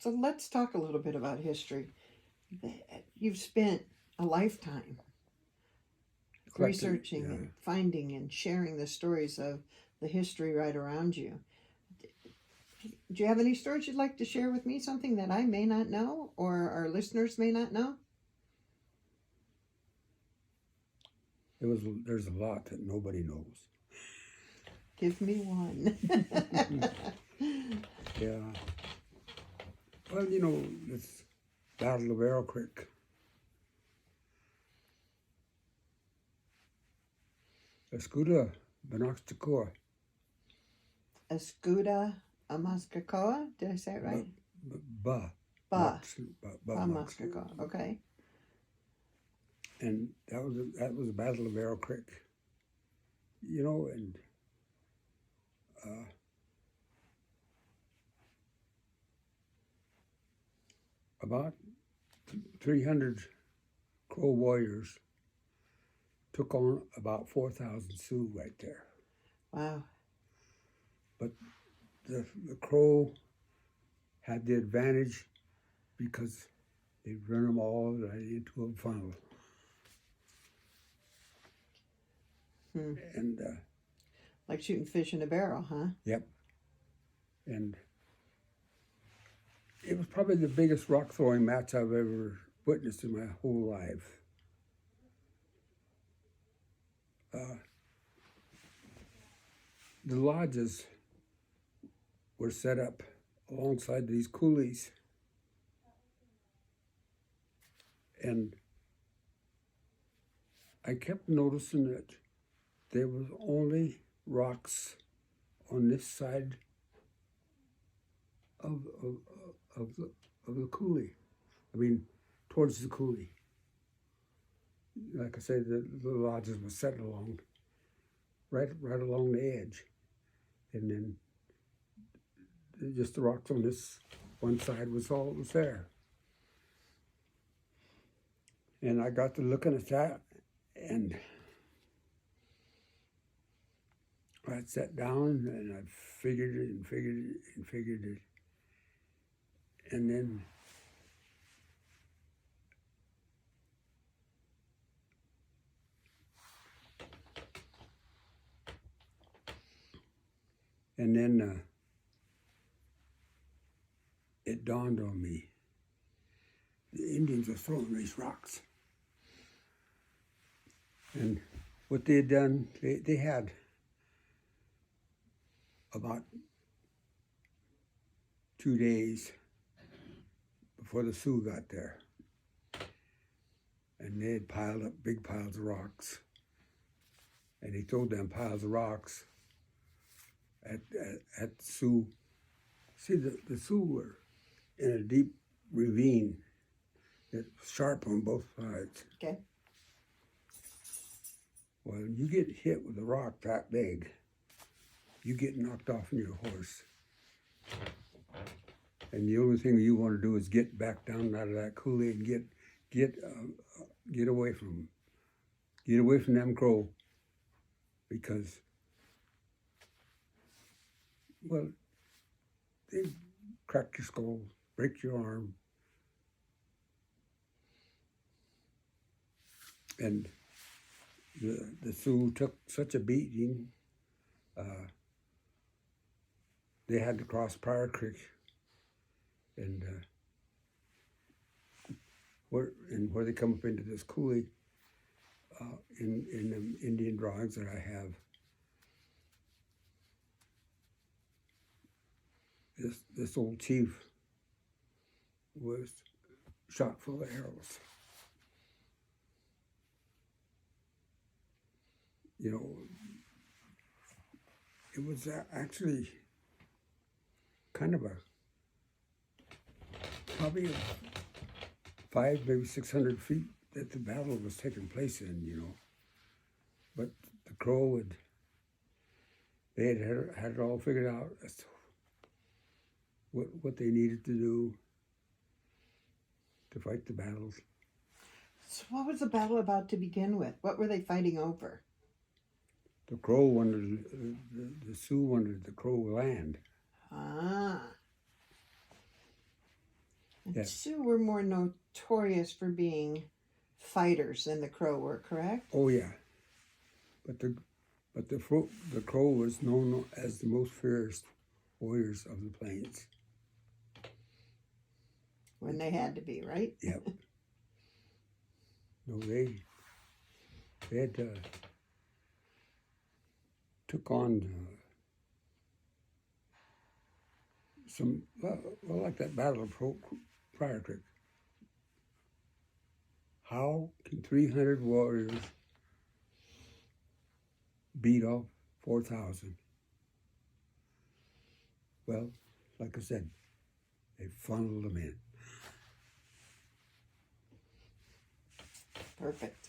So let's talk a little bit about history. You've spent a lifetime researching and finding and sharing the stories of the history right around you. Do you have any stories you'd like to share with me? Something that I may not know or our listeners may not know? There's a lot that nobody knows. Give me one. Yeah. Well, you know, this Battle of Arrow Creek. Escuda Benoxtacoa. Escuda Amaskakoa? Did I say it right? Ba. Amaskakoa. Okay. And that was the Battle of Arrow Creek. You know, and about 300 Crow warriors took on about 4,000 Sioux right there. Wow. But the Crow had the advantage because they'd run them all right into a funnel. And like shooting fish in a barrel, huh? Yep. And it was probably the biggest rock throwing match I've ever witnessed in my whole life. The lodges were set up alongside these coulees, and I kept noticing that there was only rocks on this side of the coulee. I mean, towards the coulee. Like I said, the lodges were set along, right along the edge, and then just the rocks on this one side was all that was there. And I got to looking at that, and I sat down and I figured it and figured it and figured it. And then it dawned on me. The Indians were throwing these rocks. And what they had done, they had about 2 days before the Sioux got there. And they had piled up big piles of rocks. And they threw them piles of rocks at the Sioux. See, the Sioux were in a deep ravine that was sharp on both sides. Okay. Well, when you get hit with a rock that big, you get knocked off on your horse. And the only thing you want to do is get back down out of that coulee and get away from them Crow, because, well, they crack your skull, break your arm, and the Sioux took such a beating. They had to cross Prior Creek, and where they come up into this coulee, in the Indian drawings that I have, this old chief was shot full of arrows. You know, it was actually kind of probably 500, maybe 600 feet that the battle was taking place in, you know. But the Crow they had it all figured out as to what they needed to do to fight the battles. So what was the battle about to begin with? What were they fighting over? The Crow wanted, the Sioux wanted the Crow land. Ah. The Sioux were more notorious for being fighters than the Crow were, correct? Oh yeah, but the Crow was known as the most fierce warriors of the plains. When they had to be, right? Yep. No, they had took on some, well, like that Battle of Prior Creek. How can 300 warriors beat off 4,000? Well, like I said, they funneled them in. Perfect.